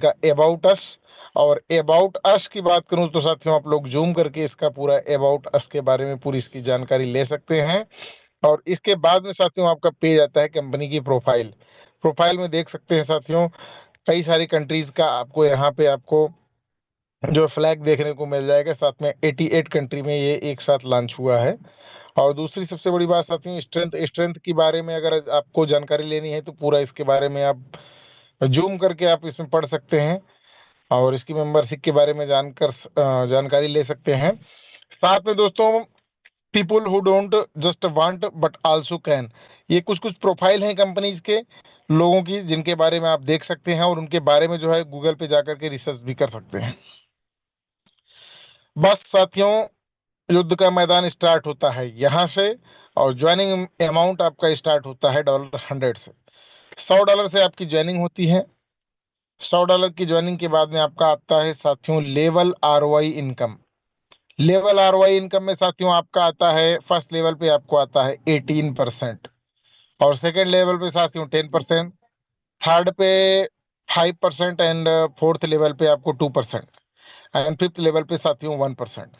का about us. और about us की बात करूं तो साथियों आप लोग जूम करके इसका पूरा अबाउट अस के बारे में पूरी इसकी जानकारी ले सकते हैं। और इसके बाद में साथियों आपका पेज आता है कंपनी की प्रोफाइल। प्रोफाइल में देख सकते हैं साथियों कई सारी कंट्रीज का आपको यहाँ पे आपको जो फ्लैग देखने को मिल जाएगा। साथ में 88 कंट्री में ये एक साथ लॉन्च हुआ है। और दूसरी सबसे बड़ी बात साथियों स्ट्रेंथ स्ट्रेंथ के बारे में अगर आपको जानकारी लेनी है तो पूरा इसके बारे में आप जूम करके आप इसमें पढ़ सकते हैं और इसकी मेंबरशिप के बारे में जानकारी ले सकते हैं। साथ में दोस्तों people who don't just want but also can, ये कुछ कुछ प्रोफाइल हैं कंपनीज के लोगों की जिनके बारे में आप देख सकते हैं और उनके बारे में जो है गूगल पे जाकर के रिसर्च भी कर सकते हैं। बस साथियों युद्ध का मैदान स्टार्ट होता है यहाँ से और ज्वाइनिंग अमाउंट आपका स्टार्ट होता है $100 से। $100 से आपकी ज्वाइनिंग होती है। $100 की ज्वाइनिंग के बाद में आपका आता है साथियों level ROI income. Level ROI income में साथियों आपका आता है फर्स्ट लेवल पे आपको आता है 18% और सेकेंड लेवल पे साथियों 10%, थर्ड पे 5% एंड फोर्थ लेवल पे आपको 2% एंड फिफ्थ लेवल पे साथियों 1%।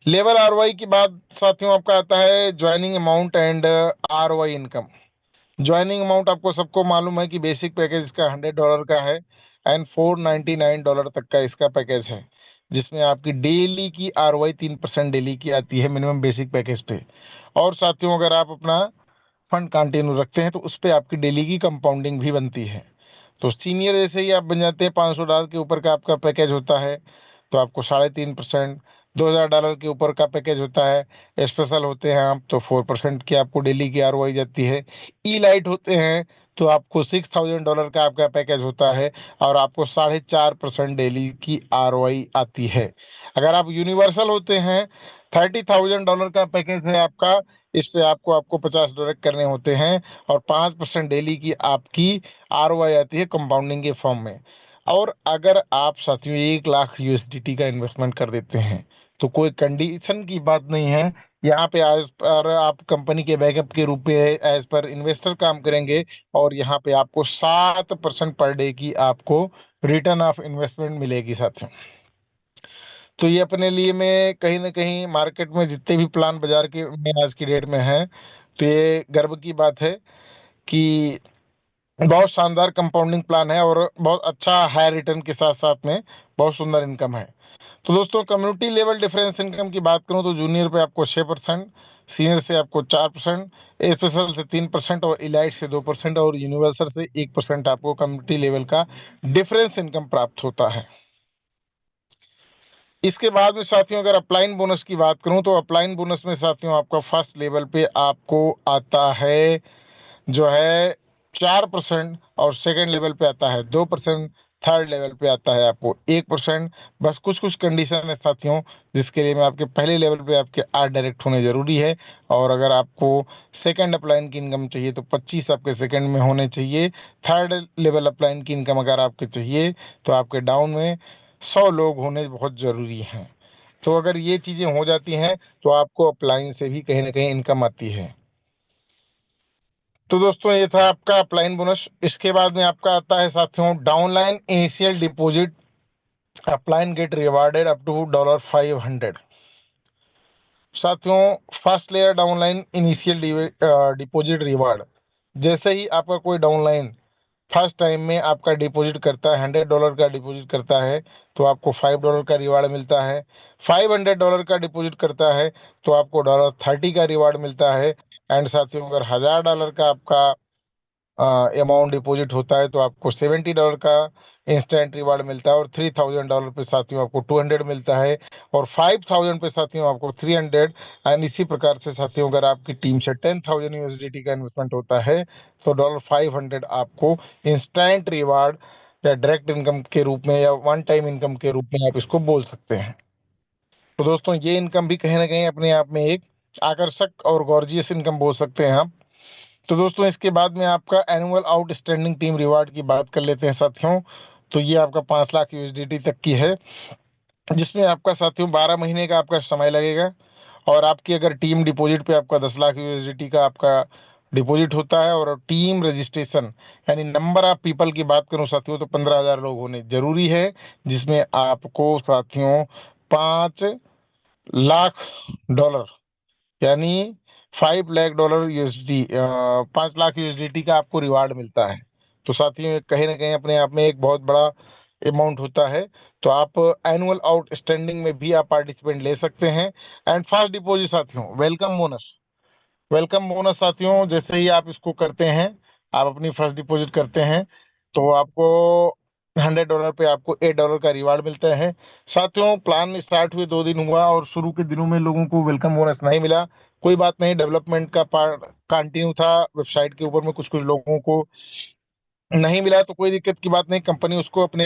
लेवल ROI की बाद साथियों आपका आता है joining amount and ROI income. Joining amount आपको सबको मालूम है कि बेसिक पैकेज इसका $100 का है एंड $499 तक का इसका पैकेज है जिसमें आपकी डेली की ROI 3% डेली की आती है मिनिमम बेसिक पैकेज पे। और साथियों अगर आप अपना फंड कंटिन्यू रखते हैं तो उस पर आपकी डेली की कंपाउंडिंग भी बनती है। तो सीनियर जैसे ही आप बन जाते हैं $500 के ऊपर का आपका पैकेज होता है तो आपको 3.5%, $2000 के ऊपर का पैकेज होता है स्पेशल होते हैं आप तो 4% की आपको डेली की ROI जाती है। ई लाइट होते हैं तो आपको $6000 का आपका पैकेज होता है और आपको 4.5% डेली की ROI आती है। अगर आप यूनिवर्सल होते हैं $30,000 का पैकेज है आपका, इस पे आपको आपको $50 करने होते हैं और 5% डेली की आपकी ROI आती है कंपाउंडिंग के फॉर्म में। और अगर आप साथियों 1 लाख USDT का इन्वेस्टमेंट कर देते हैं तो कोई कंडीशन की बात नहीं है। यहाँ पे एज पर आप कंपनी के बैकअप के रूप में एज पर इन्वेस्टर काम करेंगे और यहाँ पे आपको 7% पर डे की आपको रिटर्न ऑफ इन्वेस्टमेंट मिलेगी साथियों। तो ये अपने लिए में कहीं ना कहीं मार्केट में जितने भी प्लान बाजार के में आज की डेट में है तो ये गर्व की बात है कि बहुत शानदार कंपाउंडिंग प्लान है और बहुत अच्छा हाई रिटर्न के साथ साथ में बहुत सुंदर इनकम है। तो दोस्तों कम्युनिटी लेवल डिफरेंस इनकम की बात करूं तो जूनियर पे आपको 6%, सीनियर से आपको 4%, स्पेशल से 3% और इलाइट से 2% और यूनिवर्सल से 1% आपको कम्युनिटी लेवल का डिफरेंस इनकम प्राप्त होता है। इसके बाद में साथियों अगर अपलाइन बोनस की बात करूं तो अपलाइन बोनस में साथियों आपका फर्स्ट लेवल पे आपको आता है जो है 4% और सेकेंड लेवल पे आता है 2%, थर्ड लेवल पे आता है आपको 1%। बस कुछ कुछ कंडीशन है साथियों जिसके लिए मैं आपके पहले लेवल पे आपके आर डायरेक्ट होने जरूरी है। और अगर आपको सेकंड अपलाइन की इनकम चाहिए तो 25 आपके सेकंड में होने चाहिए। थर्ड लेवल अपलाइन की इनकम अगर आपके चाहिए तो आपके डाउन में 100 लोग होने बहुत ज़रूरी हैं। तो अगर ये चीज़ें हो जाती हैं तो आपको अपलाइन से भी कहीं ना कहीं इनकम आती है। तो दोस्तों ये था आपका अपलाइन बोनस। इसके बाद में आपका आता है साथियों downline initial deposit upline get rewarded up to $500। साथियों first layer downline initial deposit reward, जैसे ही आपका कोई डाउनलाइन फर्स्ट टाइम में आपका डिपॉजिट करता है $100 का डिपॉजिट करता है तो आपको $5 का रिवार्ड मिलता है। $500 का डिपॉजिट करता है तो आपको $30 का रिवार्ड मिलता है। एंड साथियों अगर $1000 का आपका अमाउंट डिपॉजिट होता है तो आपको $70 का इंस्टेंट रिवार्ड मिलता है और $3000 पे साथियों आपको 200 मिलता है और 5000 पे साथियों आपको 300। एंड इसी प्रकार से साथियों अगर आपकी टीम से 10,000 USDT का इन्वेस्टमेंट होता है तो $500 आपको इंस्टेंट रिवार्ड या डायरेक्ट इनकम के रूप में या वन टाइम इनकम के रूप में आप इसको बोल सकते हैं। तो दोस्तों ये इनकम भी कहीं ना कहीं अपने आप में एक आकर्षक और गॉर्जियस इनकम बोल सकते हैं आप। तो दोस्तों इसके बाद में आपका एनुअल आउटस्टैंडिंग टीम रिवार्ड की बात कर लेते हैं साथियों। तो ये आपका 5 लाख USDT तक की है जिसमें आपका साथियों 12 महीने का आपका समय लगेगा और आपकी अगर टीम डिपॉजिट पे आपका 10 लाख USDT का आपका डिपॉजिट होता है। और टीम रजिस्ट्रेशन यानी नंबर ऑफ पीपल की बात करूं साथियों तो 15,000 लोग होने जरूरी है, जिसमें आपको साथियों $5 लाख यानी $5 लाख USD, 5 लाख USDT का आपको रिवार्ड मिलता है। तो साथियों कहीं ना कहीं अपने आप में एक बहुत बड़ा अमाउंट होता है। तो आप एनुअल आउटस्टैंडिंग में भी आप पार्टिसिपेंट ले सकते हैं। एंड फर्स्ट डिपॉजिट साथियों वेलकम बोनस साथियों, जैसे ही आप इसको करते हैं, आप अपनी फर्स्ट डिपॉजिट करते हैं तो आपको $100 पे आपको $8 का रिवार्ड मिलता है। साथियों प्लान स्टार्ट हुए 2 दिन हुआ और शुरू के दिनों में लोगों को वेलकम बोनस नहीं मिला, कोई बात नहीं, डेवलपमेंट का पार्ट कंटिन्यू था वेबसाइट के ऊपर में, कुछ कुछ लोगों को नहीं मिला तो कोई दिक्कत की बात नहीं, कंपनी उसको अपने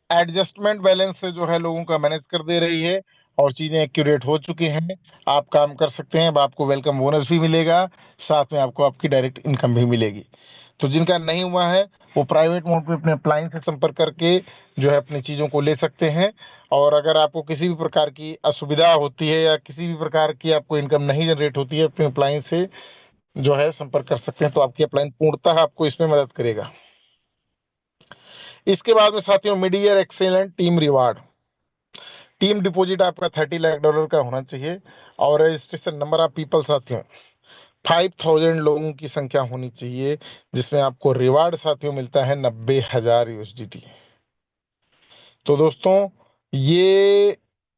एडजस्टमेंट बैलेंस से जो है लोगों का मैनेज कर दे रही है और चीज़ें एक्यूरेट हो चुकी हैं। आप काम कर सकते हैं, अब आपको वेलकम बोनस भी मिलेगा, साथ में आपको आपकी डायरेक्ट इनकम भी मिलेगी। तो जिनका नहीं हुआ है वो प्राइवेट मोड पे अपने अपलाइन से संपर्क करके जो है अपनी चीज़ों को ले सकते हैं। और अगर आपको किसी भी प्रकार की असुविधा होती है या किसी भी प्रकार की आपको इनकम नहीं जनरेट होती है, अपने अपलाइन से जो है संपर्क कर सकते हैं, तो आपकी अपलाइन पूर्णतः आपको इसमें मदद करेगा। इसके बाद में साथियों mid year excellent team reward, team deposit आपका $30 लाख का होना चाहिए और रजिस्ट्रेशन नंबर ऑफ पीपल साथियों 5,000 लोगों की संख्या होनी चाहिए, जिसमें आपको रिवार्ड साथियों मिलता है 90,000 USDT। तो दोस्तों ये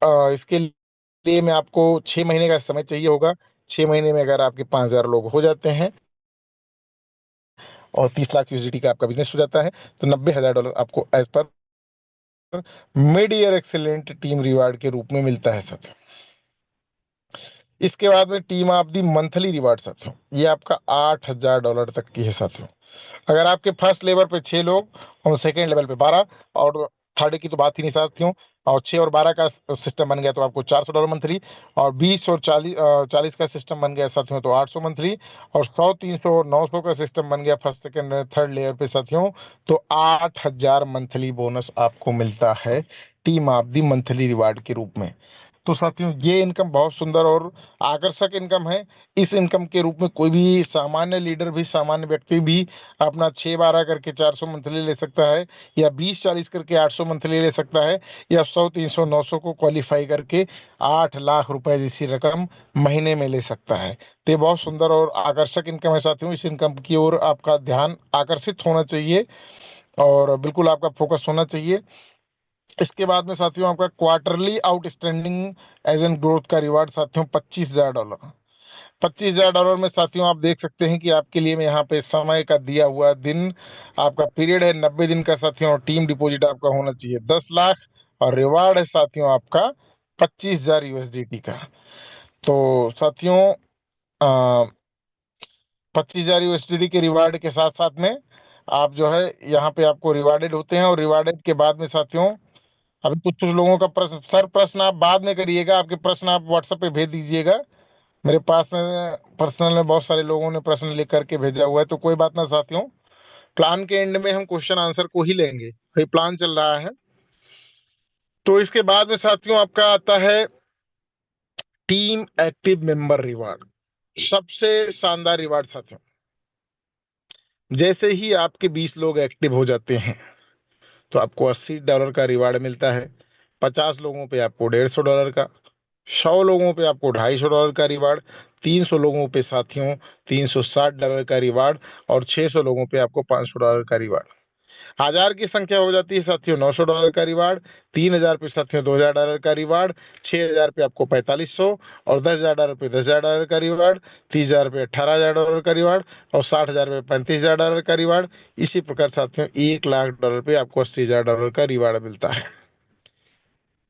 इसके लिए मैं आपको 6 महीने का समय चाहिए होगा। 6 महीने में अगर आपके 5,000 लोग हो जाते हैं और 30 लाख USDT का आपका बिजनेस हो जाता है तो $90,000 आपको as per mid year excellent team reward के रूप में मिलता है साथियों। इसके बाद में team of the monthly reward साथियों, ये आपका $8,000 तक की है साथियों। अगर आपके फर्स्ट लेवल पे 6 लोग और सेकेंड लेवल पे 12 और थर्ड की तो बात ही नहीं साथियों, और 6 और 12 का सिस्टम बन गया तो आपको $400 मंथली, और 20 और 40 का सिस्टम बन गया साथियों तो 800 मंथली, और 100 300 और 900 का सिस्टम बन गया फर्स्ट सेकेंड थर्ड लेयर पे साथियों तो 8,000 मंथली बोनस आपको मिलता है team of the monthly reward के रूप में। तो साथियों ये इनकम बहुत सुंदर और आकर्षक इनकम है। इस इनकम के रूप में कोई भी सामान्य लीडर भी, सामान्य व्यक्ति भी अपना 6-12 करके 400 मंथली ले सकता है, या 20-40 करके 800 मंथली ले सकता है, या 100 300 900 को क्वालिफाई करके 8 लाख रुपए जैसी रकम महीने में ले सकता है। तो ये बहुत सुंदर और आकर्षक इनकम है साथियों। इस इनकम की ओर आपका ध्यान आकर्षित होना चाहिए और बिल्कुल आपका फोकस होना चाहिए। इसके बाद में साथियों आपका quarterly outstanding edge and growth का रिवार्ड साथियों $25,000। $25,000 में साथियों आप देख सकते हैं कि आपके लिए मैं यहाँ पे समय का दिया हुआ दिन, आपका पीरियड है 90 दिन का साथियों, और टीम डिपॉजिट आपका होना चाहिए 10 लाख और रिवार्ड है साथियों आपका 25,000 USDT का। तो साथियों 25,000 USDT के रिवार्ड के साथ साथ में आप जो है यहाँ पे आपको रिवार्डेड होते हैं, और रिवार्डेड के बाद में साथियों अभी कुछ कुछ लोगों का प्रश्न, सर प्रश्न आप बाद में करिएगा, आपके प्रश्न आप व्हाट्सएप पे भेज दीजिएगा। मेरे पास में पर्सनल में बहुत सारे लोगों ने प्रश्न लिख करके भेजा हुआ है, तो कोई बात ना साथियों, प्लान के एंड में हम क्वेश्चन आंसर को ही लेंगे, भाई प्लान चल रहा है। तो इसके बाद में साथियों आपका आता है टीम एक्टिव मेंबर रिवार्ड, सबसे शानदार रिवार्ड साथियों। जैसे ही आपके 20 लोग एक्टिव हो जाते हैं तो आपको $80 का रिवार्ड मिलता है, 50 लोगों पे आपको $150 का, 100 लोगों पे आपको $250 का रिवार्ड, 300 लोगों पे साथियों $360 का रिवार्ड, और 600 लोगों पे आपको $500 का रिवार्ड। 1000 की संख्या हो जाती है साथियों $900 का रिवार्ड, 3000 पे साथियों $2000 का रिवार्ड, 6000 पे आपको 4500, और 10,000 पे $10,000 का रिवार्ड, 30,000 पे $18,000 का रिवार्ड, और 60,000 पे $35,000 का रिवार्ड। इसी प्रकार साथियों $1,00,000 पे आपको $80,000 का रिवार्ड मिलता है।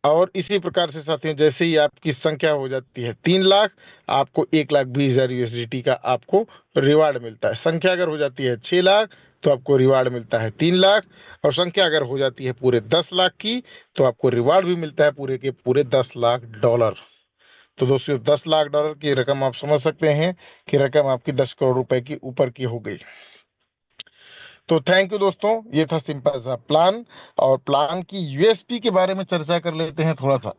और इसी प्रकार से साथियों जैसे ही आपकी संख्या हो जाती है 3 लाख, आपको 1,20,000 USDT का आपको रिवार्ड मिलता है। संख्या अगर हो जाती है 6 लाख तो आपको रिवार्ड मिलता है 3 लाख, और संख्या अगर हो जाती है पूरे 10 लाख की तो आपको रिवार्ड भी मिलता है पूरे के पूरे $10,00,000। तो दोस्तों $10,00,000 की रकम आप समझ सकते हैं कि रकम आपकी 10 करोड़ रुपए की ऊपर की हो गई। तो थैंक यू दोस्तों, ये था सिंपल सा प्लान। और प्लान की यूएसपी के बारे में चर्चा कर लेते हैं थोड़ा सा।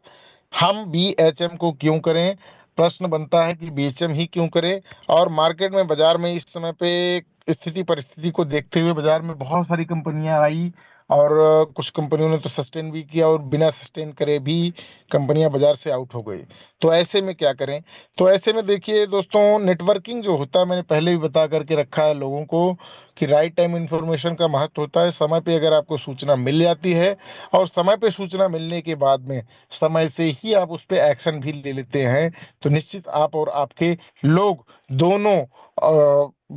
हम BHM को क्यों करें, प्रश्न बनता है कि बीएचएम ही क्यों करें। और मार्केट में, बाजार में इस समय पे स्थिति परिस्थिति को देखते हुए बाजार में बहुत सारी कंपनियां आई और कुछ कंपनियों ने तो सस्टेन भी किया और बिना सस्टेन करे भी कंपनियां बाजार से आउट हो गई। तो ऐसे में क्या करें? तो ऐसे में देखिए दोस्तों, नेटवर्किंग जो होता है, मैंने पहले भी बता करके रखा है लोगों को कि राइट टाइम इन्फॉर्मेशन का महत्व होता है। समय पे अगर आपको सूचना मिल जाती है और समय पे सूचना मिलने के बाद में समय से ही आप उस पर एक्शन भी ले लेते हैं, तो निश्चित आप और आपके लोग दोनों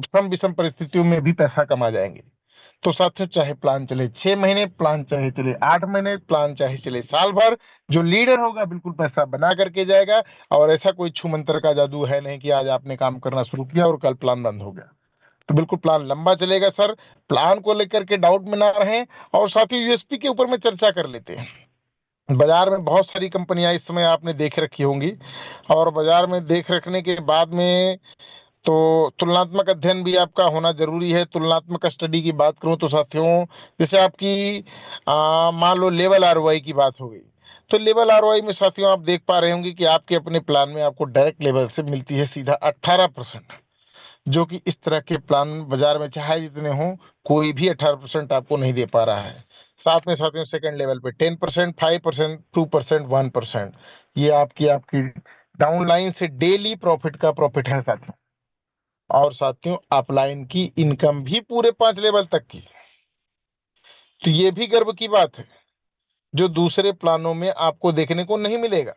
सम विषम परिस्थितियों में भी पैसा कमा जाएंगे। तो साथियों, चाहे प्लान चले 6 महीने, प्लान चाहे चले 8 महीने, प्लान चाहे चले साल भर, जो लीडर होगा बिल्कुल पैसा बना करके जाएगा। और ऐसा कोई छू मंत्र का जादू है नहीं कि आज आपने काम करना शुरू किया और कल प्लान बंद हो गया। तो बिल्कुल प्लान लंबा चलेगा सर। प्लान को लेकर के डाउट में ना रहें। और साथ ही यूएसपी के ऊपर में चर्चा कर लेते हैं। बाजार में बहुत सारी कंपनियां इस समय आपने देख रखी होंगी, और बाजार में देख रखने के बाद में तो तुलनात्मक अध्ययन भी आपका होना जरूरी है। तुलनात्मक स्टडी की बात करूं तो साथियों, जैसे आपकी मान लो लेवल आरओआई की बात हो गई, तो लेवल आरओआई में साथियों आप देख पा रहे होंगे कि आपके अपने प्लान में आपको डायरेक्ट लेवल से मिलती है सीधा 18%, जो कि इस तरह के प्लान बाजार में चाहे जितने हों, कोई भी 18% आपको नहीं दे पा रहा है। साथ में साथियों सेकंड लेवल पे 10%, 5%, 2%, 1%, ये आपकी आपकी डाउनलाइन से डेली प्रॉफिट का प्रॉफिट है साथियों। और साथियों अपलाइन की इनकम भी पूरे 5 लेवल तक की, तो ये भी गर्व की बात है जो दूसरे प्लानों में आपको देखने को नहीं मिलेगा।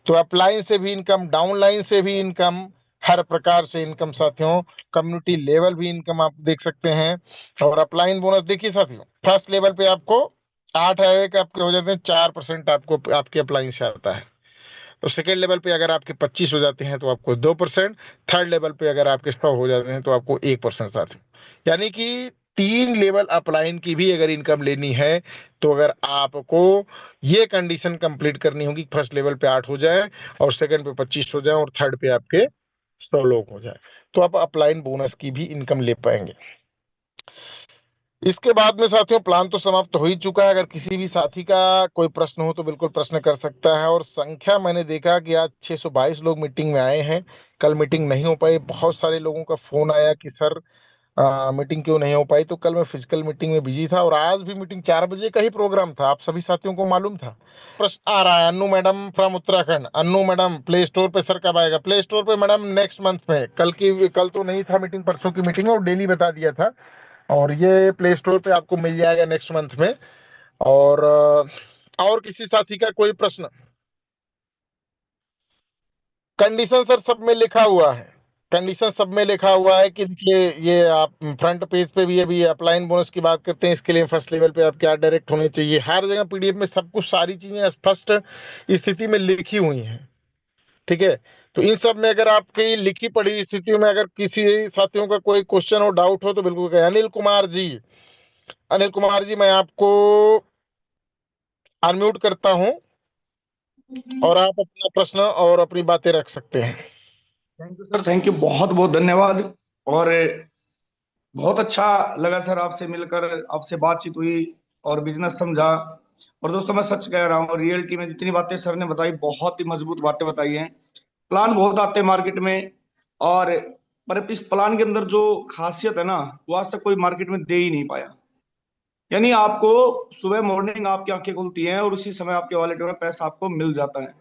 तो अपलाइन से भी इनकम, डाउनलाइन से भी इनकम, हर प्रकार से इनकम साथियों। कम्युनिटी लेवल भी इनकम आप देख सकते हैं। और अपलाइन बोनस देखिए साथियों, फर्स्ट लेवल पे आपको 8 के आपके हो जाते हैं, 4% आपको आपके अपलाइन से आता है। तो सेकेंड लेवल पे अगर आपके 25 हो जाते हैं तो आपको 2%, थर्ड लेवल पे अगर आपके 100 हो जाते हैं तो आपको 1% साथियों। यानी कि 3 लेवल अपलाइन की भी अगर इनकम लेनी है तो अगर आपको ये कंडीशन कंप्लीट करनी होगी, फर्स्ट लेवल पे 8 हो जाए और सेकंड पे 25 हो जाए और थर्ड पे आपके 100 लोग हो जाए, तो आप अपलाइन बोनस की भी इनकम ले पाएंगे। इसके बाद में साथियों प्लान तो समाप्त हो ही चुका है। अगर किसी भी साथी का कोई प्रश्न हो तो बिल्कुल प्रश्न कर सकता है। और संख्या मैंने देखा कि आज 622 लोग मीटिंग में आए हैं। कल मीटिंग नहीं हो पाई, बहुत सारे लोगों का फोन आया कि सर मीटिंग क्यों नहीं हो पाई। तो कल मैं फिजिकल मीटिंग में बिजी था और आज भी मीटिंग 4 बजे का ही प्रोग्राम था, आप सभी साथियों को मालूम था। प्रश्न आ रहा है Annu madam from Uttarakhand. Annu madam play store पे सर कब आएगा? प्ले स्टोर पे मैडम नेक्स्ट मंथ में। कल तो नहीं था मीटिंग, परसों की मीटिंग और डेली बता दिया था। और ये प्ले स्टोर पे आपको मिल जाएगा नेक्स्ट मंथ में। और किसी साथी का कोई प्रश्न? कंडीशन सर सब में लिखा हुआ है, कंडीशन सब में लिखा हुआ है कि देखिए ये आप फ्रंट पेज पे भी अभी अपलाइन बोनस की बात करते हैं, इसके लिए फर्स्ट लेवल पे आप क्या डायरेक्ट होने चाहिए, हर जगह पीडीएफ में सब कुछ सारी चीजें स्पष्ट स्थिति में लिखी हुई हैं। ठीक है, तो इन सब में अगर आपकी लिखी पढ़ी स्थितियों में अगर किसी साथियों का कोई क्वेश्चन हो, डाउट हो तो बिल्कुल कहें। अनिल कुमार जी, अनिल कुमार जी मैं आपको अनम्यूट करता हूं और आप अपना प्रश्न और अपनी बातें रख सकते हैं। Thank you sir, thank you, बहुत बहुत धन्यवाद। और बहुत अच्छा लगा सर आपसे मिलकर, आपसे बातचीत हुई और बिजनेस समझा। और दोस्तों मैं सच कह रहा हूँ, रियलिटी में जितनी बातें सर ने बताई बहुत ही मजबूत बातें बताई हैं। प्लान बहुत आते हैं मार्केट में, और पर इस प्लान के अंदर जो खासियत है ना, वो आज तक कोई मार्केट में दे ही नहीं पाया। यानी आपको सुबह मॉर्निंग आपकी आंखें खुलती हैं और उसी समय आपके वॉलेट में पैसा आपको मिल जाता है।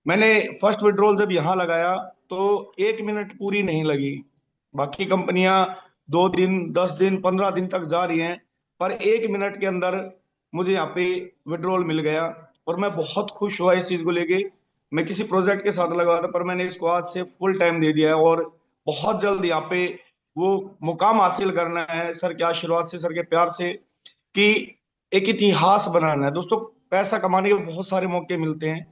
मैंने फर्स्ट विड्रॉल जब यहाँ लगाया तो 1 मिनट पूरी नहीं लगी। बाकी कंपनियां 2 दिन, 10 दिन, 15 दिन तक जा रही हैं, पर 1 मिनट के अंदर मुझे यहाँ पे विड्रॉल मिल गया। और मैं बहुत खुश हुआ इस चीज को लेके। मैं किसी प्रोजेक्ट के साथ लगा था, पर मैंने इसको आज से फुल टाइम दे दिया है और बहुत जल्द यहाँ पे वो मुकाम हासिल करना है सर के आशीर्वाद से, सर के प्यार से, कि एक इतिहास बनाना है। दोस्तों पैसा कमाने के बहुत सारे मौके मिलते हैं,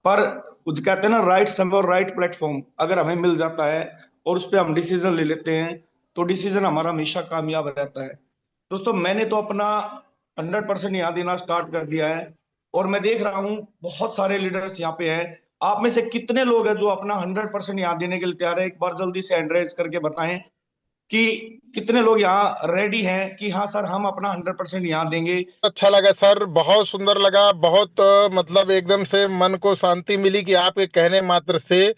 पर कुछ कहते हैं ना, राइट समय और राइट प्लेटफॉर्म अगर हमें मिल जाता है और उस पर हम डिसीजन ले लेते हैं तो डिसीजन हमारा हमेशा कामयाब रहता है। दोस्तों मैंने तो अपना 100% यहाँ देना स्टार्ट कर दिया है, और मैं देख रहा हूँ बहुत सारे लीडर्स यहाँ पे हैं। आप में से कितने लोग हैं जो अपना 100% यहाँ देने के लिए तैयार है? एक बार जल्दी से हैंड रेज करके बताएं कि कितने लोग यहाँ रेडी हैं कि हाँ सर हम अपना 100% यहाँ देंगे। अच्छा लगा सर, बहुत सुंदर लगा, बहुत मतलब एकदम से मन को शांति मिली कि आपके कहने मात्र से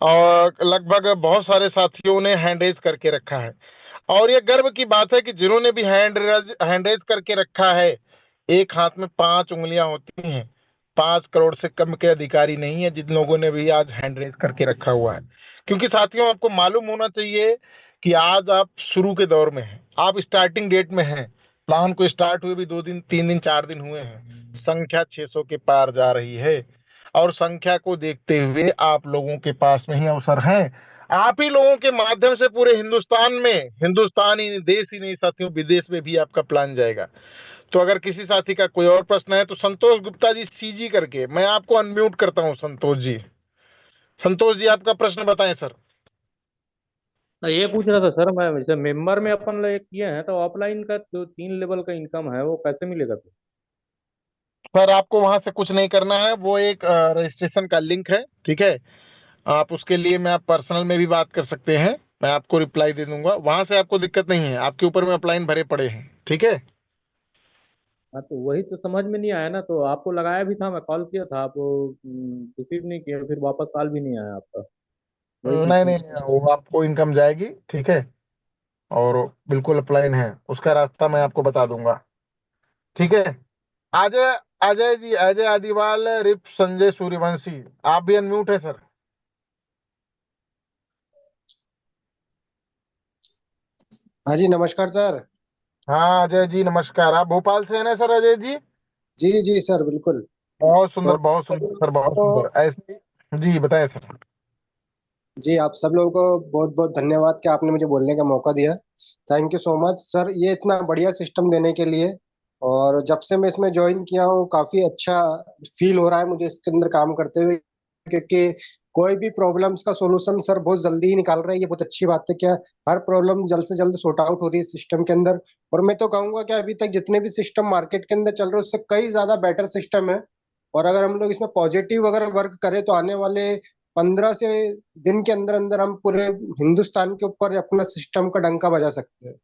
और लगभग बहुत सारे साथियों ने हैंड रेज करके रखा है। और ये गर्व की बात है कि जिन्होंने भी हैंड रेज करके रखा है, एक हाथ में 5 उंगलियां होती हैं। 5 करोड़ से कम के अधिकारी नहीं है जिन लोगों ने भी आज हैंड रेज करके रखा हुआ है। क्योंकि साथियों, आपको मालूम होना चाहिए कि आज आप शुरू के दौर में हैं, आप स्टार्टिंग डेट में हैं। प्लान को स्टार्ट हुए भी 2 दिन, 3 दिन, 4 दिन हुए हैं। संख्या 600 के पार जा रही है और संख्या को देखते हुए आप लोगों के पास में ही अवसर है। आप ही लोगों के माध्यम से पूरे हिंदुस्तान में, हिंदुस्तान ही देश ही नहीं साथियों, विदेश में भी आपका प्लान जाएगा। तो अगर किसी साथी का कोई और प्रश्न है तो संतोष गुप्ता जी सीजी करके मैं आपको अनम्यूट करता हूं। संतोष जी, संतोष जी आपका प्रश्न बताएं सर। ये पूछ रहा था सर मैं, जैसे मेंबर में अपन लोग किए हैं तो ऑफलाइन का जो 3 लेवल का इनकम है वो कैसे मिलेगा फिर? सर आपको वहां से कुछ नहीं करना है, वो एक रजिस्ट्रेशन का लिंक है, ठीक है। आप उसके लिए मैं आप पर्सनल में भी बात कर सकते हैं, मैं आपको रिप्लाई दे दूंगा। वहां से आपको दिक्कत नहीं है, आपके ऊपर में अपलाइन भरे पड़े हैं, ठीक है। हाँ तो वही तो समझ में नहीं आया ना, तो आपको लगाया भी था, मैं कॉल किया था, आप रिसीव नहीं किया, फिर वापस कॉल भी नहीं आया आपका। वही नहीं पूछना नहीं, था। वो आपको इनकम जाएगी, ठीक है। और बिल्कुल अपलाइन है, उसका रास्ता मैं आपको बता दूंगा, ठीक है। अजय, अजय जी, अजय आदिवाल, रिप संजय सूर्यवंशी, आप भी अनम्यूट है सर। हाँ जी, नमस्कार सर। हाँ अजय जी नमस्कार, आप भोपाल से हैं ना सर अजय जी? जी जी सर, बिल्कुल। बहुत तो सुंदर, बहुत सुंदर सर, बहुत तो सुंदर, ऐसे जी बताएं सर। जी, आप सब लोगों को बहुत बहुत धन्यवाद कि आपने मुझे बोलने का मौका दिया। Thank you so much sir, ये इतना बढ़िया सिस्टम देने के लिए। और जब से मैं इसमें ज्वाइन किया हूँ, काफी अच्छा फील हो रहा है मुझे इसके अंदर काम करते हुए, क्योंकि कोई भी प्रॉब्लम्स का सॉल्यूशन सर बहुत जल्दी ही निकाल रहे हैं। ये बहुत अच्छी बात है क्या, हर प्रॉब्लम जल्द से जल्द सॉर्ट आउट हो रही है सिस्टम के अंदर। और मैं तो कहूंगा कि अभी तक जितने भी सिस्टम मार्केट के अंदर चल रहे हैं उससे कई ज्यादा बेटर सिस्टम है। और अगर हम लोग इसमें पॉजिटिव अगर वर्क करें तो आने वाले 15 से दिन के अंदर अंदर हम पूरे हिंदुस्तान के ऊपर अपना सिस्टम का डंका बजा सकते हैं।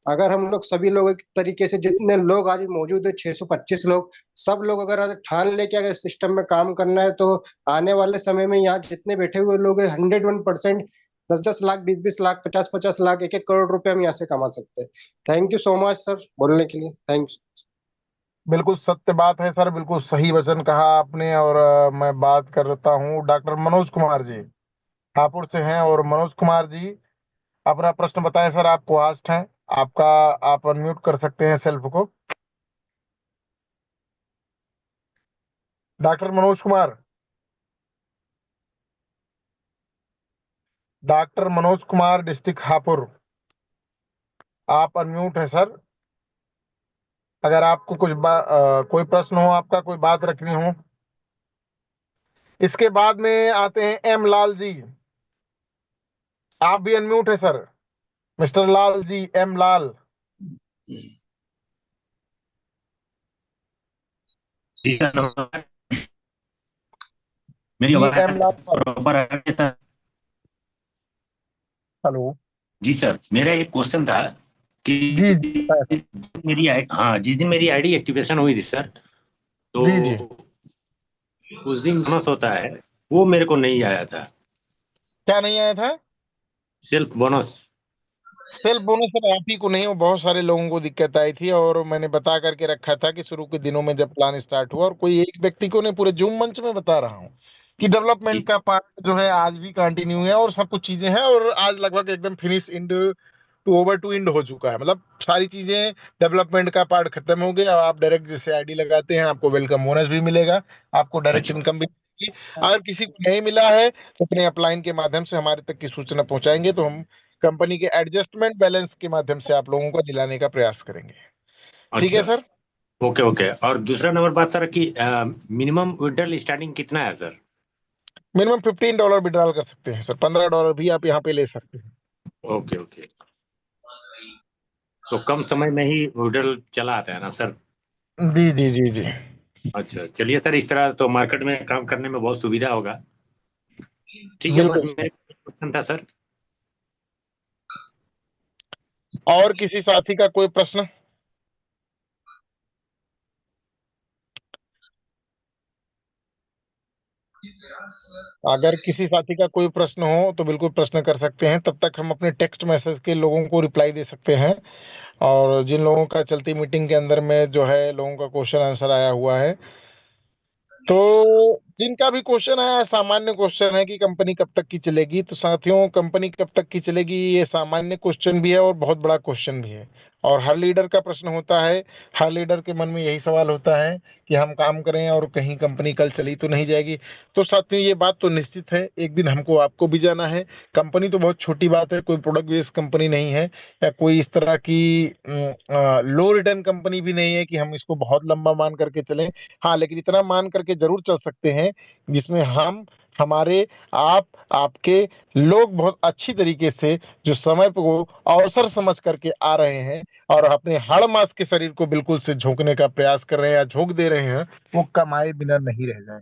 अगर हम लोग सभी लोग एक तरीके से, जितने लोग आज मौजूद है 625 लोग, सब लोग अगर ठान लेके अगर सिस्टम में काम करना है तो आने वाले समय में यहाँ जितने बैठे हुए लोग हैं 101%, 10-10 लाख, 20-20 लाख, 50-50 लाख, 1-1 करोड़ रुपए हम यहाँ से कमा सकते हैं। Thank you so much sir बोलने के लिए, थैंक यू। बिल्कुल सत्य बात है सर, बिल्कुल सही वचन कहा आपने। और मैं बात करता हूँ डॉक्टर मनोज कुमार जी, हापुड़ से हैं। और मनोज कुमार जी अपना प्रश्न बताएं सर, आपको आस्ट है आपका, आप अनम्यूट कर सकते हैं सेल्फ को। Doctor Manoj Kumar, doctor Manoj Kumar, district Hapur, आप अनम्यूट है सर। अगर आपको कोई प्रश्न हो आपका, कोई बात रखनी हो। इसके बाद में आते हैं एम लाल जी, आप भी अनम्यूट है sir. Mister Lal ji, M लाल। जी सर, नमस्कार। मेरी जी आवाज एम लाल सर। प्रॉपर आ रही है सर? हेलो। जी सर, मेरा एक क्वेश्चन था कि जी जी बताएं सर। हाँ, जिस दिन मेरी आईडी एक्टिवेशन हुई थी सर, तो जी जी, उस दिन बोनस होता है, वो मेरे को नहीं आया था। क्या नहीं आया था? Self bonus. Self bonus sir आप ही को नहीं, वो बहुत सारे लोगों को दिक्कत आई थी। और मैंने बता करके रखा था कि शुरू के दिनों में जब प्लान स्टार्ट हुआ, और कोई एक व्यक्ति को नहीं, पूरे जूम मंच में बता रहा हूँ कि डेवलपमेंट जी का पार्ट जो है आज भी कंटिन्यू है और सब कुछ चीजें हैं। और आज लगभग एकदम finish, end to over to end हो चुका है। मतलब सारी चीजें, डेवलपमेंट का पार्ट खत्म हो गया। आप डायरेक्ट जैसे आईडी लगाते हैं आपको वेलकम बोनस भी मिलेगा, आपको डायरेक्ट अच्छा इनकम भी मिलेगी। अगर किसी को नहीं मिला है तो अपने अपलाइन के माध्यम से हमारे तक की सूचना पहुंचाएंगे, तो हम कंपनी के एडजस्टमेंट बैलेंस के माध्यम से आप लोगों को दिलाने का प्रयास करेंगे, ठीक है अच्छा। सर। Okay okay. और दूसरा नंबर बात सर कि मिनिमम विड्रॉल स्टार्टिंग कितना है सर? मिनिमम $15 विड्रॉल कर सकते हैं सर, $15 भी आप यहाँ पे ले सकते हैं। Okay okay. तो कम समय में ही विड्रॉल चला आता है ना सर? जी जी जी जी। अच्छा, चलिए सर, इस तरह तो मार्केट में काम करने में बहुत सुविधा होगा। ठीक है, बस बिल्कुल मेरे क्वेश्चन था सर। और किसी साथी का कोई प्रश्न? अगर किसी साथी का कोई प्रश्न हो तो बिल्कुल प्रश्न कर सकते हैं, तब तक हम अपने टेक्स्ट मैसेज के लोगों को रिप्लाई दे सकते हैं। और जिन लोगों का चलती मीटिंग के अंदर में जो है लोगों का क्वेश्चन आंसर आया हुआ है, तो जिनका भी क्वेश्चन है सामान्य क्वेश्चन है कि कंपनी कब तक की चलेगी, तो साथियों कंपनी कब तक की चलेगी ये सामान्य क्वेश्चन भी है और बहुत बड़ा क्वेश्चन भी है। और हर लीडर का प्रश्न होता है, हर लीडर के मन में यही सवाल होता है कि हम काम करें और कहीं कंपनी कल चली तो नहीं जाएगी। तो साथियों ये बात तो निश्चित है, एक दिन हमको आपको भी जाना है। कंपनी तो बहुत छोटी बात है, कोई प्रोडक्ट बेस्ड कंपनी नहीं है या कोई इस तरह की लो रिटर्न कंपनी भी नहीं है कि हम इसको बहुत लंबा मान करके चलें। हाँ, लेकिन इतना मान करके जरूर चल सकते हैं जिसमें हम, हमारे, आप, आपके लोग बहुत अच्छी तरीके से जो समय को अवसर समझ करके आ रहे हैं और अपने हाड़ मास के शरीर को बिल्कुल से झोंकने का प्रयास कर रहे हैं या झोंक दे रहे हैं, वो कमाए बिना नहीं रह जाए।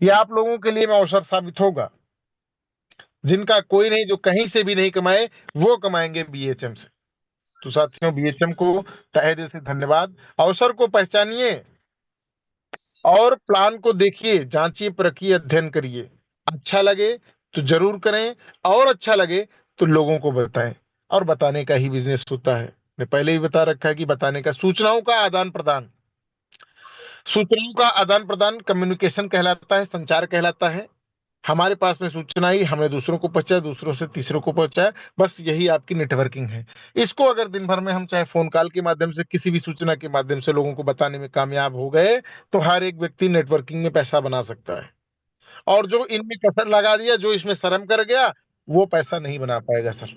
ये आप लोगों के लिए अवसर साबित होगा। जिनका कोई नहीं, जो कहीं से भी नहीं कमाए, वो कमाएंगे बीएचएम से। तो साथियों बीएचएम को तहे दिल से धन्यवाद। अवसर को पहचानिए और प्लान को देखिए, जांचिए, परखिए, अध्ययन करिए। अच्छा लगे तो जरूर करें और अच्छा लगे तो लोगों को बताएं। और बताने का ही बिजनेस होता है। मैं पहले ही बता रखा है कि बताने का, सूचनाओं का आदान प्रदान, सूचनाओं का आदान प्रदान कम्युनिकेशन कहलाता है, संचार कहलाता है। हमारे पास में सूचना ही हमने दूसरों को पहुंचाया, दूसरों से तीसरों को पहुंचाया, बस यही आपकी नेटवर्किंग है। इसको अगर दिन भर में हम चाहे फोन कॉल के माध्यम से, किसी भी सूचना के माध्यम से लोगों को बताने में कामयाब हो गए, तो हर एक व्यक्ति नेटवर्किंग में पैसा बना सकता है। और जो इनमें कसर लगा दिया, जो इसमें शर्म कर गया, वो पैसा नहीं बना पाएगा सर।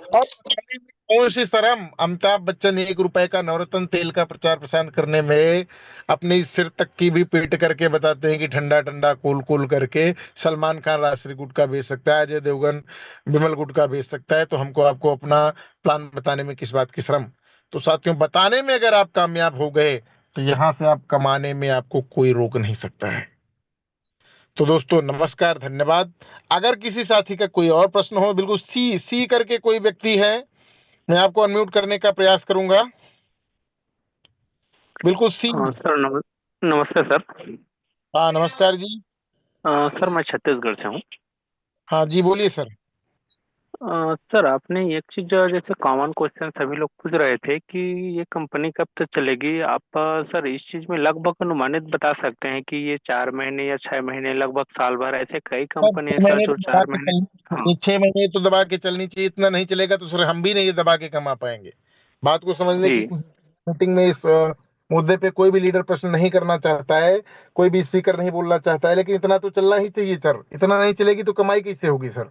और बताने में कौन सी शर्म? अमिताभ बच्चन 1 रुपए का नवरत्न तेल का प्रचार प्रसार करने में अपनी सिर तक की भी पीट करके बताते हैं कि ठंडा ठंडा कूल कूल करके। सलमान खान राजश्री गुटखा बेच सकता है, अजय देवगन विमल गुटखा बेच सकता है, तो हमको आपको अपना प्लान बताने में किस बात की शर्म? तो साथियों बताने में अगर आप कामयाब हो गए तो यहाँ से आप कमाने में आपको कोई रोक नहीं सकता है। तो दोस्तों नमस्कार, धन्यवाद। अगर किसी साथी का कोई और प्रश्न हो, बिल्कुल सी सी करके कोई व्यक्ति है, मैं आपको अनम्यूट करने का प्रयास करूंगा। बिल्कुल सी। सर नमस्ते सर। हाँ नमस्कार जी। सर मैं छत्तीसगढ़ से हूँ। हाँ जी बोलिए सर। सर आपने एक चीज जैसे कॉमन क्वेश्चन सभी लोग पूछ रहे थे कि ये कंपनी कब तक चलेगी, आप सर इस चीज में लगभग अनुमानित बता सकते हैं कि ये 4 महीने या 6 महीने, लगभग साल भर, ऐसे कई सर कंपनी है 6 सर महीने जो तो दबा 4 महीने। के चलनी हाँ चाहिए, 6 महीने तो दबा के चलनी चाहिए। इतना नहीं चलेगा तो सर हम भी नहीं दबा के कमा पाएंगे। बात को समझने की जी मीटिंग में इस मुद्दे पे कोई भी लीडर प्रश्न नहीं करना चाहता है, कोई भी स्पीकर नहीं बोलना चाहता है, लेकिन इतना तो चलना ही चाहिए सर। इतना नहीं चलेगी तो कमाई कैसे होगी सर?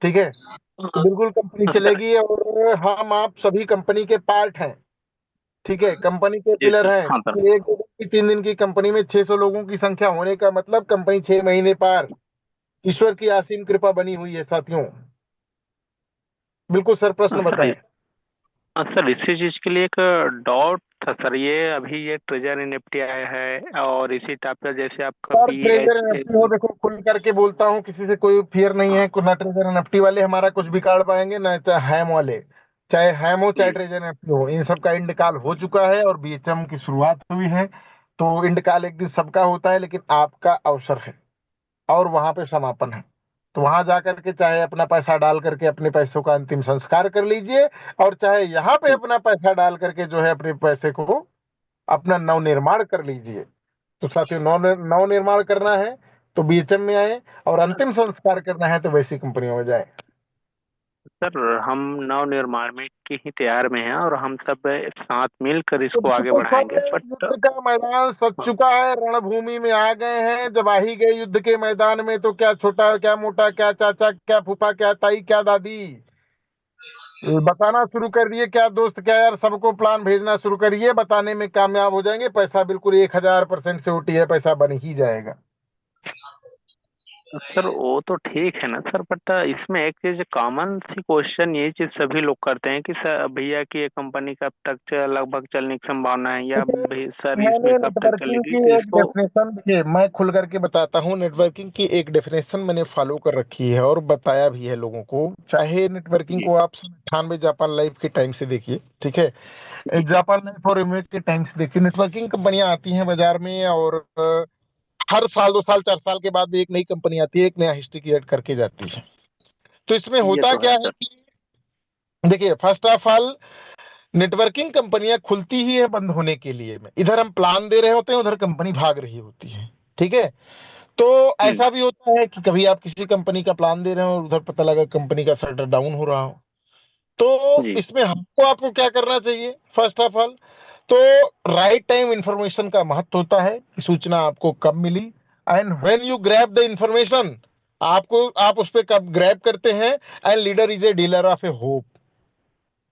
ठीक है, तो बिल्कुल कंपनी सर। चलेगी और हम आप सभी कंपनी के पार्ट हैं। ठीक है, कंपनी के जी पिलर सर। हैं। हाँ सर। एक 2 दिन की 3 दिन की कंपनी में 600 लोगों की संख्या होने का मतलब कंपनी 6 महीने पार। ईश्वर की असीम कृपा बनी हुई है साथियों। बिल्कुल सर, प्रश्न सर बताएं। सर इसी चीज के लिए एक डाउट था सर। ये अभी ये ट्रेजर एनएफटी आया है और इसी टाइप का जैसे आपका sir P treasure H. NFT हो, देखो खुल करके बोलता हूँ, किसी से कोई फियर नहीं है। ना ट्रेजर एनएफटी वाले हमारा कुछ बिगाड़ पाएंगे, ना चाहे हैम वाले, चाहे हैम हो चाहे ट्रेजर एनएफटी हो, इन सब का इंतकाल हो चुका है और बीएचएम की शुरुआत हुई है। तो इंतकाल एक दिन सबका होता है, लेकिन आपका अवसर है और वहां पे समापन है। तो वहां जाकर के चाहे अपना पैसा डाल करके अपने पैसों का अंतिम संस्कार कर लीजिए, और चाहे यहाँ पे अपना पैसा डाल करके जो है अपने पैसे को अपना नवनिर्माण कर लीजिए। तो साथियों नव निर्माण करना है तो बीएचएम में आए, और अंतिम संस्कार करना है तो वैसी कंपनियों में जाए। सर हम नव निर्माण में की ही तैयार में हैं और हम सब साथ मिलकर तो इसको आगे बिल्कुल बढ़ाएंगे, सर, बट युद्ध का मैदान सज चुका है, रणभूमि में आ गए हैं। जब आ ही गए युद्ध के मैदान में तो क्या छोटा क्या मोटा, क्या चाचा क्या फूफा, क्या ताई क्या दादी, बताना शुरू कर दिए। क्या दोस्त क्या यार, सबको प्लान भेजना शुरू करिए, बताने में कामयाब हो जाएंगे। पैसा बिल्कुल 1000% से उठी है, पैसा बन ही जाएगा। सर वो तो ठीक है ना सर, बट इसमें एक चीज कॉमन सी क्वेश्चन ये चीज सभी लोग करते हैं कि सर भैया की ये कंपनी कब तक लगभग चलने की संभावना है, या सर इसमें मैंने कब तक नेटवर्किंग चलेगी, की तो एक इसको। डेफिनेशन, देखिए मैं खुल करके बताता हूँ, नेटवर्किंग की एक डेफिनेशन मैंने फॉलो कर रखी है और बताया भी है लोगों को। चाहे नेटवर्किंग जी को आप 98 जापान लाइफ के टाइम से देखिए, ठीक है, जी जापान लाइफ और इमेज के टाइम से देखिए, नेटवर्किंग कंपनियां आती हैं बाजार में और हर साल 2 साल 4 साल के बाद भी एक नई कंपनी आती है, एक नया हिस्ट्री क्रिएट करके जाती है। तो इसमें ये होता तो है क्या है सर। कि देखिए, फर्स्ट ऑफ ऑल नेटवर्किंग कंपनियां खुलती ही है बंद होने के लिए में, इधर हम प्लान दे रहे होते हैं, उधर कंपनी भाग रही होती है, ठीक है। तो हम्म। ऐसा भी होता है कि कभी आप किसी कंपनी का प्लान दे रहे हो और उधर पता लगा कंपनी का शटर डाउन हो रहा हो। तो जी इसमें हमको आपको क्या करना चाहिए, फर्स्ट ऑफ ऑल तो राइट टाइम इंफॉर्मेशन का महत्व होता है कि सूचना आपको कब मिली, and when you grab the information, आपको आप उस पर कब ग्रैब करते हैं। And leader is a dealer of a hope,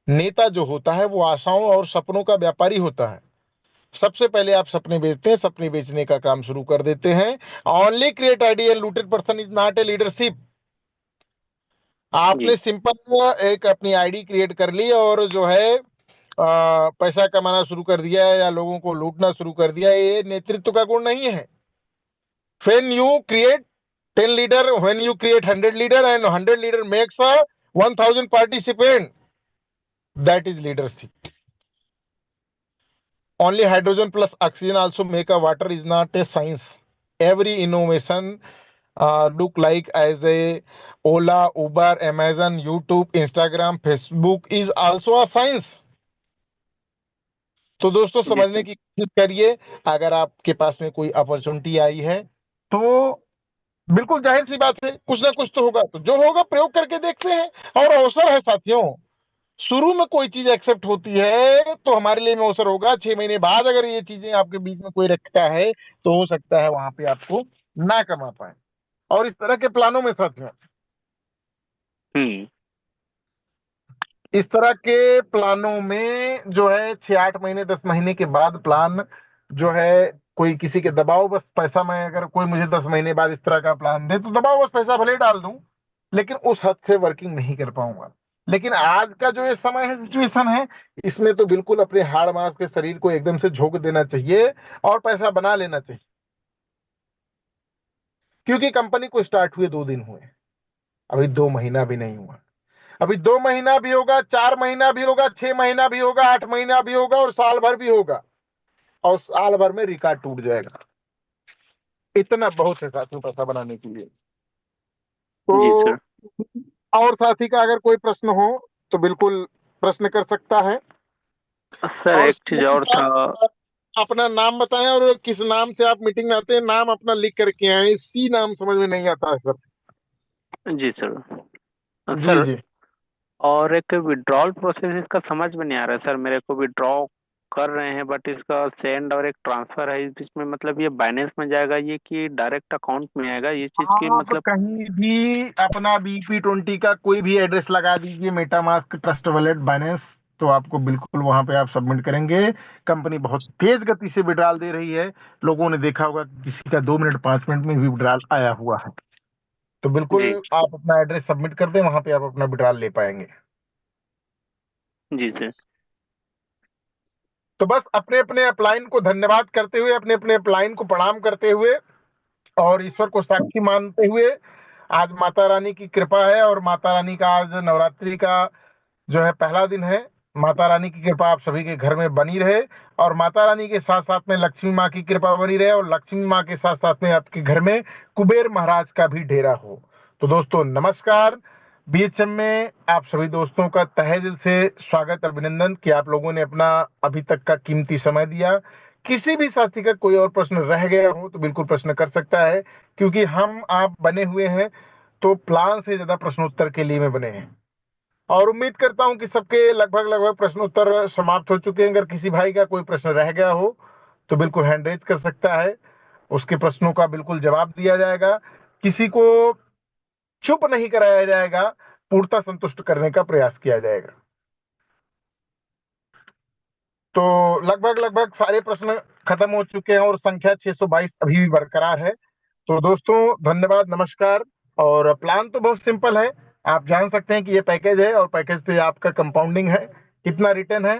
नेता जो होता है वो आशाओं और सपनों का व्यापारी होता है। सबसे पहले आप सपने बेचते हैं, सपने बेचने का काम शुरू कर देते हैं। Only create idea, looted person is not a leadership. आपने जी सिंपल एक अपनी आईडी क्रिएट कर ली और जो है पैसा कमाना शुरू कर दिया है या लोगों को लूटना शुरू कर दिया, ये नेतृत्व का गुण नहीं है। When you create 10 leader, when you create 100 leader and 100 leader makes 1000 participant, that is leadership. Only hydrogen plus oxygen also make a water is not a science. Every innovation look like as a Ola, Uber, Amazon, YouTube, Instagram, Facebook is also a science. तो दोस्तों जी समझने sir. की कोशिश करिए। अगर आपके पास में कोई अपॉर्चुनिटी आई है तो बिल्कुल जाहिर सी बात है कुछ ना कुछ तो होगा, तो जो होगा प्रयोग करके देखते हैं। और अवसर है साथियों, शुरू में कोई चीज एक्सेप्ट होती है तो हमारे लिए में अवसर होगा, 6 महीने बाद अगर ये चीजें आपके बीच में कोई रखता है तो हो सकता है वहां पे आपको ना कमा पाए। और इस तरह के प्लानों में साथियों, हम्म। इस तरह के प्लानों में जो है 6-8 महीने 10 महीने के बाद प्लान जो है, कोई किसी के दबाव बस पैसा, मैं अगर कोई मुझे 10 महीने बाद इस तरह का प्लान दे तो दबाव बस पैसा भले ही डाल दूं, लेकिन उस हद से वर्किंग नहीं कर पाऊंगा। लेकिन आज का जो ये समय है, सिचुएशन है, इसमें तो बिल्कुल अपने हाड़ मांस के शरीर को एकदम से झोंक देना चाहिए और पैसा बना लेना चाहिए। क्योंकि कंपनी को स्टार्ट हुए 2 दिन हुए, अभी 2 महीना भी नहीं हुआ। अभी 2 महीना भी होगा, 4 महीना भी होगा, 6 महीना भी होगा, 8 महीना भी होगा और साल भर भी होगा, और साल भर में रिकॉर्ड टूट जाएगा। इतना बहुत है साथियों पैसा बनाने के लिए। जी तो सर। और साथी का अगर कोई प्रश्न हो तो बिल्कुल प्रश्न कर सकता है। सर और एक चीज और साथ था। साथ अपना नाम बताएं और किस नाम से आप मीटिंग में आते हैं, नाम अपना लिख करके आए। सी नाम समझ में नहीं आता है सर। जी सर। जी सर जी। और एक विड्रॉल प्रोसेस इसका समझ में नहीं आ रहा है सर, मेरे को विड्रॉ कर रहे हैं बट इसका सेंड और एक ट्रांसफर है, इसमें मतलब ये बाइनेंस में जाएगा ये कि डायरेक्ट अकाउंट में आएगा, ये चीज की आप मतलब। कहीं भी अपना BP20 का कोई भी एड्रेस लगा दीजिए, मेटामास्क, ट्रस्ट वॉलेट, बाइनेंस, तो आपको बिल्कुल वहां पे आप सबमिट करेंगे। कंपनी बहुत तेज गति से विड्रॉल दे रही है। लोगों ने देखा होगा कि किसी का 2 मिनट 5 मिनट में भी विड्रॉल आया हुआ है। तो बिल्कुल जी आप अपना एड्रेस सबमिट कर दें, वहां पे आप अपना विड्रॉल ले पाएंगे। जी सर। तो बस अपने अपने अपलाइन को धन्यवाद करते हुए, अपने अपने अपलाइन को प्रणाम करते हुए और ईश्वर को साक्षी मानते हुए, आज माता रानी की कृपा है और माता रानी का आज नवरात्रि का जो है पहला दिन है। माता रानी की कृपा आप सभी के घर में बनी रहे और माता रानी के साथ साथ में लक्ष्मी माँ की कृपा बनी रहे और लक्ष्मी माँ के साथ साथ में आपके घर में कुबेर महाराज का भी डेरा हो। तो दोस्तों नमस्कार। BHM में आप सभी दोस्तों का तहे दिल से स्वागत, अभिनंदन कि आप लोगों ने अपना अभी तक का कीमती समय दिया। किसी भी साथी का कोई और प्रश्न रह गया हो तो बिल्कुल प्रश्न कर सकता है, क्योंकि हम आप बने हुए हैं तो प्लान से ज्यादा प्रश्नोत्तर के लिए में बने हैं। और उम्मीद करता हूं कि सबके लगभग लगभग प्रश्नोत्तर समाप्त हो चुके हैं। अगर किसी भाई का कोई प्रश्न रह गया हो तो बिल्कुल हैंड रेज कर सकता है, उसके प्रश्नों का बिल्कुल जवाब दिया जाएगा। किसी को चुप नहीं कराया जाएगा, पूर्णता संतुष्ट करने का प्रयास किया जाएगा। तो लगभग लगभग सारे प्रश्न खत्म हो चुके हैं और संख्या 622 अभी भी बरकरार है। तो दोस्तों धन्यवाद, नमस्कार। और प्लान तो बहुत सिंपल है, आप जान सकते हैं कि ये पैकेज है और पैकेज पे आपका कंपाउंडिंग है, कितना रिटर्न है,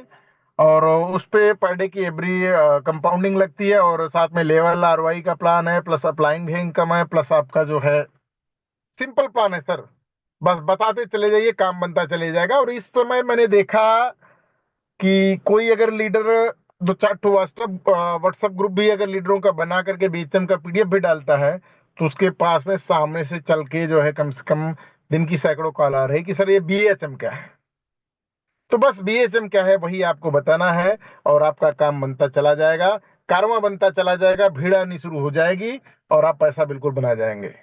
और उस पे पर डे की एवरी कंपाउंडिंग लगती है, और साथ में लेवल आरओआई का प्लान है, प्लस अप्लाइंग भी इनकम है, प्लस आपका जो है सिंपल प्लान है सर। बस बताते चले जाइए, काम बनता चले जाएगा। और इस समय मैंने देखा कि कोई अगर लीडर 2-4 ठो व्हाट्सएप ग्रुप भी अगर लीडरों का बना करके बीएचएम का पीडीएफ भी डालता है, तो उसके पास में सामने से चल के जो है कम से कम दिन की सैकड़ों कॉल आ रही कि सर ये बीएचएम क्या है। तो बस बीएचएम क्या है वही आपको बताना है, और आपका काम बनता चला जाएगा, कारवां बनता चला जाएगा, भीड़ आनी शुरू हो जाएगी, और आप पैसा बिल्कुल बना जाएंगे।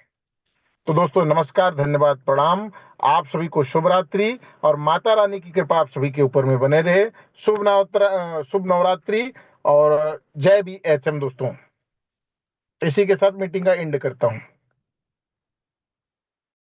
तो दोस्तों नमस्कार, धन्यवाद, प्रणाम। आप सभी को शुभ रात्रि, और माता रानी की कृपा आप सभी के ऊपर में बने रहे। शुभ नवरात्रि, और जय बीएचएम दोस्तों। इसी के साथ मीटिंग का एंड करता हूं।